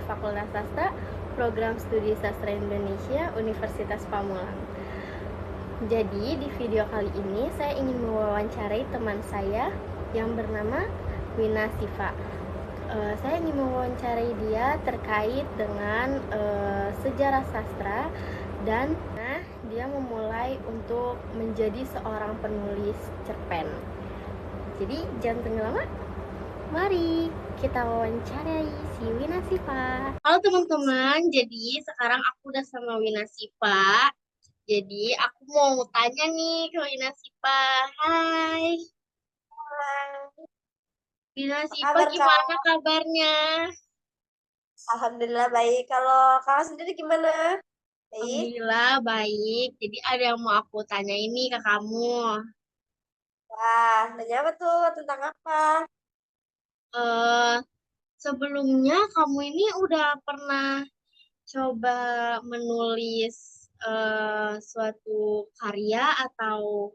Fakultas Sastra, Program Studi Sastra Indonesia, Universitas Pamulang. Jadi di video kali ini saya ingin mewawancarai teman saya yang bernama Wina Siva. Saya ingin mewawancarai dia terkait dengan sejarah sastra dan dia memulai untuk menjadi seorang penulis cerpen. Jadi jangan tunggu lama, mari kita wawancarai si Wina Siva. Halo teman-teman, jadi sekarang aku udah sama Wina Siva. Jadi aku mau tanya nih ke Wina Siva. Hai, Wina Apa Siva kabar, Kak? gimana kabarnya? Alhamdulillah baik. Kalau Kakak sendiri gimana? Baik. Alhamdulillah baik. Jadi ada yang mau aku tanya ini ke kamu. Wah, nanya apa tuh? Tentang apa? Eh Sebelumnya kamu ini udah pernah coba menulis suatu karya atau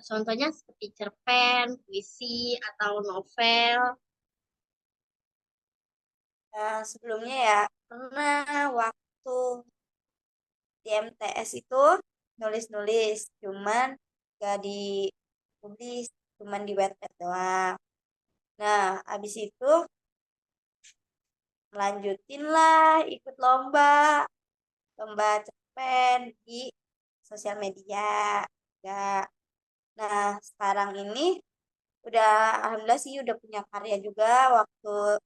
contohnya seperti cerpen, puisi, atau novel. Nah, sebelumnya ya, pernah waktu di MTS itu nulis-nulis. Cuman gak dipublis. Cuman di Wattpad doang. Nah, abis itu melanjutin lah ikut lomba. Lomba cerpen di sosial media. Gak. Nah, sekarang ini udah alhamdulillah sih udah punya karya juga waktu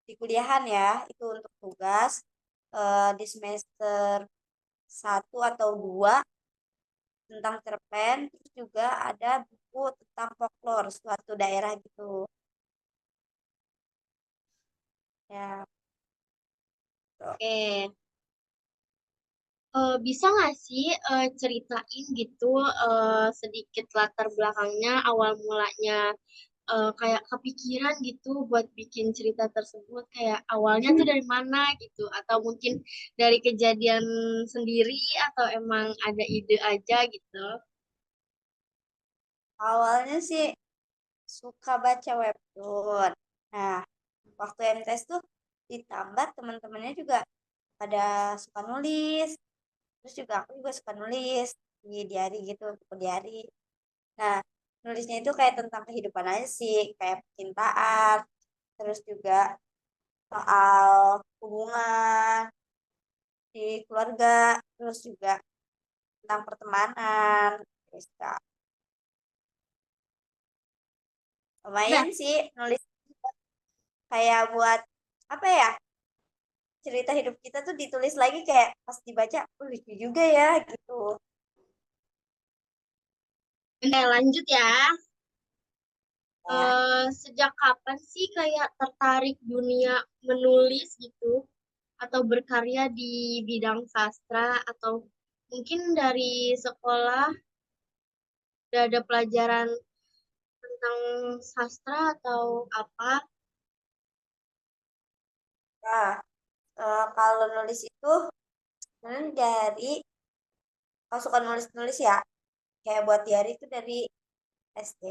di kuliahan ya, itu untuk tugas di semester 1 atau 2 tentang cerpen, terus juga ada buku tentang folklore suatu daerah gitu ya. Tuh. Oke. Bisa nggak sih ceritain gitu sedikit latar belakangnya, awal mulanya kayak kepikiran gitu buat bikin cerita tersebut, kayak awalnya tuh dari mana gitu, atau mungkin dari kejadian sendiri, atau emang ada ide aja gitu. Awalnya sih suka baca webtoon. Nah, waktu MTS tuh ditambah teman-temannya juga pada suka nulis, terus juga aku juga suka nulis di diary gitu, buku diary. Nah, nulisnya itu kayak tentang kehidupan aja sih, kayak percintaan, terus juga soal hubungan di keluarga, terus juga tentang pertemanan. Terus Kak, Nah, lumayan sih nulis kayak buat apa ya? Cerita hidup kita tuh ditulis lagi kayak pas dibaca, lucu juga ya gitu. lanjut ya. Ya, Sejak kapan sih kayak tertarik dunia menulis gitu, atau berkarya di bidang sastra, atau mungkin dari sekolah udah ada pelajaran tentang sastra atau apa? nah, kalau nulis itu sebenarnya dari kalau suka nulis-nulis ya, kayak buat diary itu dari SD.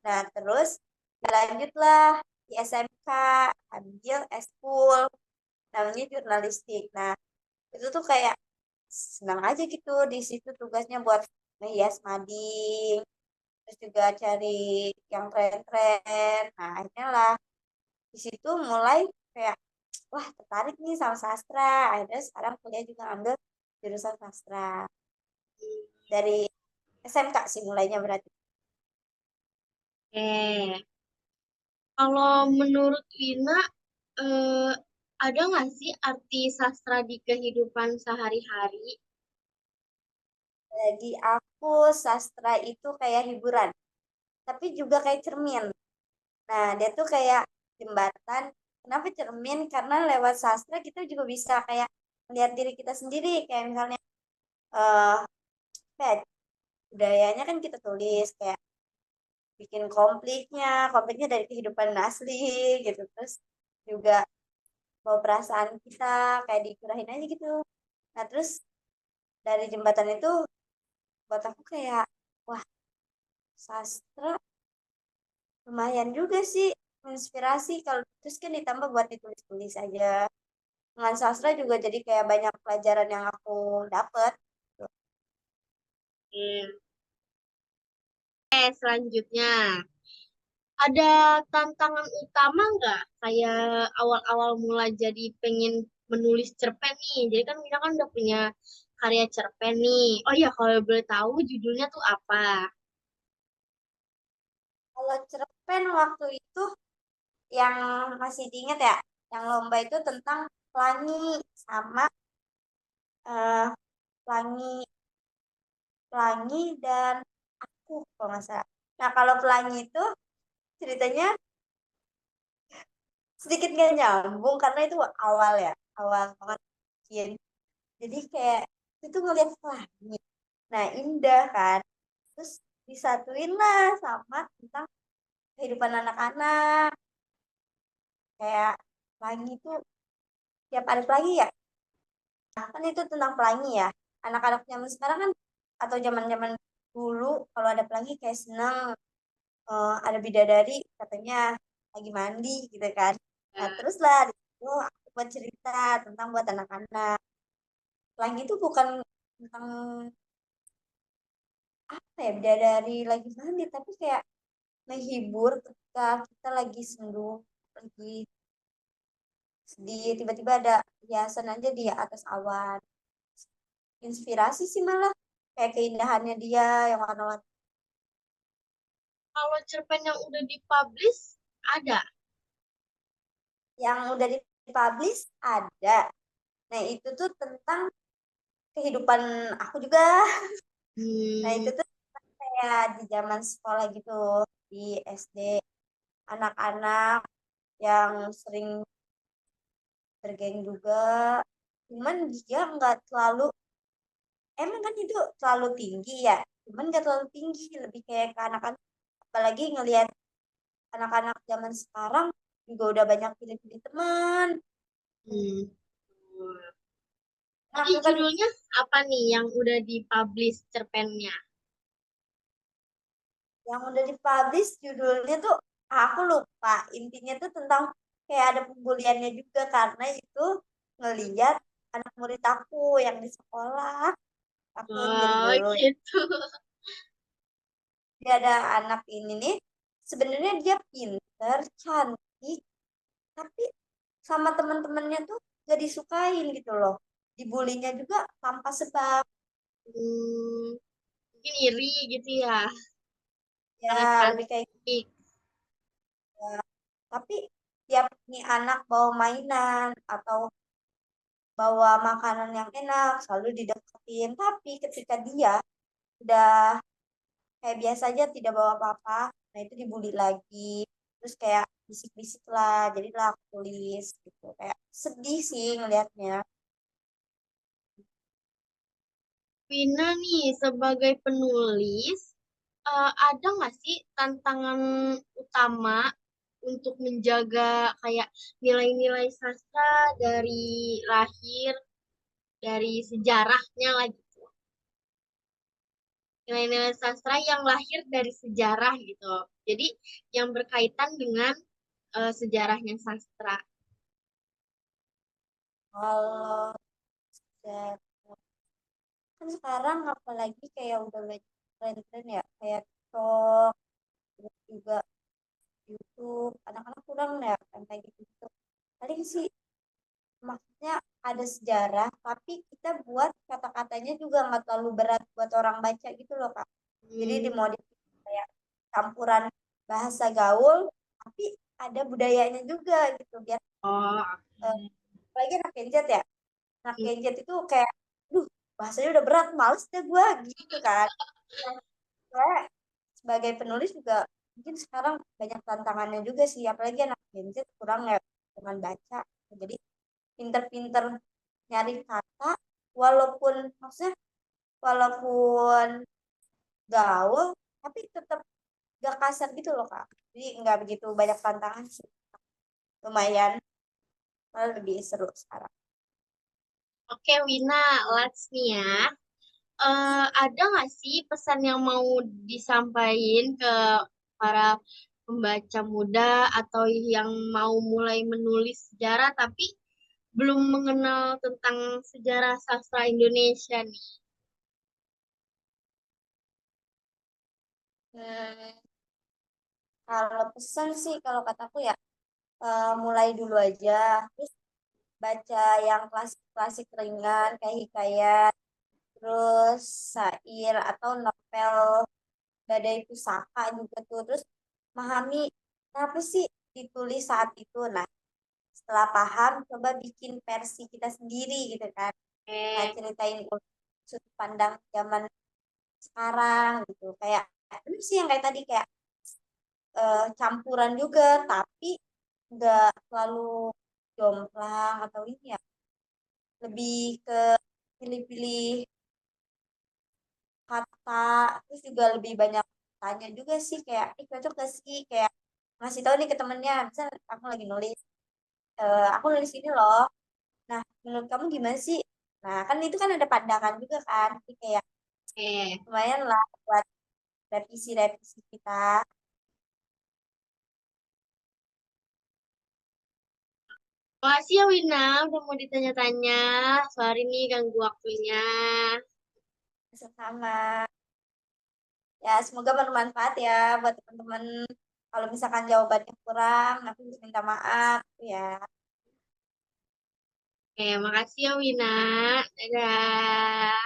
Nah, terus dilanjutlah di SMK, ambil eskul, namanya jurnalistik. Nah, itu tuh kayak senang aja gitu, di situ tugasnya buat ngehias mading, terus juga cari yang keren-keren. Nah, akhirnya lah di situ mulai kayak, wah tertarik nih sama sastra. Akhirnya sekarang kuliah juga ambil jurusan sastra. Dari SMK sih mulainya berarti. Eh, Kalau menurut Lina, eh, ada nggak sih arti sastra di kehidupan sehari-hari? Bagi aku sastra itu kayak hiburan, tapi juga kayak cermin. Nah, dia tuh kayak jembatan. Kenapa cermin? Karena lewat sastra kita juga bisa kayak melihat diri kita sendiri. Kayak misalnya, eh apa ya, budayanya kan kita tulis kayak bikin konfliknya dari kehidupan asli gitu. Terus juga bawa perasaan kita kayak dicurahin aja gitu. Nah, terus dari jembatan itu buat aku kayak, wah sastra lumayan juga sih menginspirasi kalau terus kan ditambah buat ditulis-tulis aja. dengan sastra juga jadi kayak banyak pelajaran yang aku dapet. Hmm. Selanjutnya, ada tantangan utama nggak? Kayak awal-awal mulai jadi pengen menulis cerpen nih. Jadi kan Mina kan udah punya karya cerpen nih. Oh iya, kalau boleh tahu judulnya tuh apa? Kalau cerpen waktu itu yang masih diingat ya, yang lomba itu tentang pelangi sama eh, pelangi pelangi dan aku kalau nggak salah. Nah kalau pelangi itu ceritanya sedikit gak nyambung karena itu awal ya, awal banget bikin. Jadi kayak itu ngeliat pelangi. Nah indah kan. Terus disatuin lah sama tentang kehidupan anak-anak. Kayak pelangi itu tiap ada pelangi ya. Nah, kan itu tentang pelangi ya. Anak-anak zaman sekarang kan atau zaman-zaman dulu kalau ada pelangi kayak seneng, ada bidadari katanya lagi mandi gitu kan. Nah, terus lah di situ aku buat cerita tentang buat anak-anak. Pelangi itu bukan tentang apa ya bidadari lagi mandi, tapi kayak menghibur ketika kita lagi sendu, lagi sedih, tiba-tiba ada hiasan aja di atas awan. Inspirasi sih malah kayak keindahannya dia yang warna-warni Kalau cerpen yang udah dipublish, ada. yang udah dipublish ada. Nah, itu tuh tentang kehidupan aku juga. Nah, Hmm, itu tuh kayak di zaman sekolah gitu, di SD. Anak-anak yang sering bergeng juga. Cuman dia nggak terlalu, emang kan itu terlalu tinggi ya. Cuman nggak terlalu tinggi, lebih kayak ke anak-anak. Apalagi ngelihat anak-anak zaman sekarang juga udah banyak pilih-pilih teman. hmm. Nah, Tadi aku kan judulnya apa nih yang udah dipublish cerpennya? yang udah dipublish judulnya tuh aku lupa. Intinya tuh tentang kayak ada pembuliannya juga karena itu ngeliat anak murid aku yang di sekolah. Aku yang jadi Oh, guru. gitu. Dia ada anak ini nih. Sebenarnya dia pinter, cantik, tapi sama teman-temannya tuh gak disukain gitu loh. Dibulinya juga tanpa sebab. Hmm, mungkin iri gitu ya, Ya karena lebih kayak cantik. gitu. Tapi tiap nih anak bawa mainan atau bawa makanan yang enak selalu dideketin, tapi ketika dia udah kayak biasa aja tidak bawa apa-apa, nah itu dibully lagi, terus kayak bisik-bisik lah, jadilah aku tulis gitu, kayak sedih sih ngelihatnya. Vina nih sebagai penulis, ada nggak sih tantangan utama untuk menjaga kayak nilai-nilai sastra dari lahir, dari sejarahnya lah gitu. Nilai-nilai sastra yang lahir dari sejarah gitu. Jadi yang berkaitan dengan sejarahnya sastra. Kalau saya- kan sekarang apalagi kayak udah banyak tren-tren ya kayak TikTok, terus juga YouTube, anak-anak kurang ya kan kayak gitu, paling sih maksudnya ada sejarah tapi kita buat kata-katanya juga nggak terlalu berat buat orang baca gitu loh kak, jadi Hmm, dimodif kayak campuran bahasa gaul tapi ada budayanya juga gitu biar oh, eh, apalagi anak Gen Z ya, anak hmm. Gen Z itu kayak duh bahasanya udah berat males deh gue gitu kan. Nah, gue sebagai penulis juga mungkin sekarang banyak tantangannya juga sih apalagi anak Gen Z kurang ya dengan baca, jadi pinter-pinter nyari kata walaupun maksudnya walaupun gaul tapi tetap gak kasar gitu loh kak, jadi nggak begitu banyak tantangan sih, lumayan malah lebih seru sekarang. Oke, Wina, last nih ya. Ada nggak sih pesan yang mau disampaikan ke para pembaca muda atau yang mau mulai menulis sejarah tapi belum mengenal tentang sejarah sastra Indonesia nih. Hmm, kalau pesan sih, kalau kataku ya, mulai dulu aja. Terus baca yang klasik-klasik ringan, kayak hikayat, terus syair atau novel Badai Pusaka juga tuh. Terus memahami apa sih ditulis saat itu. Nah, setelah paham, coba bikin versi kita sendiri gitu kan. Nah, Eh, ceritain sudut pandang zaman sekarang gitu. Kayak ini sih yang kayak tadi kayak campuran juga, tapi nggak selalu jomplang atau ini ya. Lebih ke pilih-pilih kata, terus juga lebih banyak tanya juga sih kayak, cocok gak sih kayak ngasih tahu nih ke temennya, misal aku lagi nulis, aku nulis ini loh. Nah, menurut kamu gimana sih? Nah, kan itu kan ada pandangan juga kan. Jadi kayak eh. lumayan lah buat revisi-revisi kita. Makasih ya Wina, udah mau ditanya-tanya. Sorry nih ganggu waktunya. Sama. Ya, semoga bermanfaat ya buat teman-teman. Kalau misalkan jawabannya kurang, aku bisa minta maaf ya. Oke, makasih ya Wina. Dadah.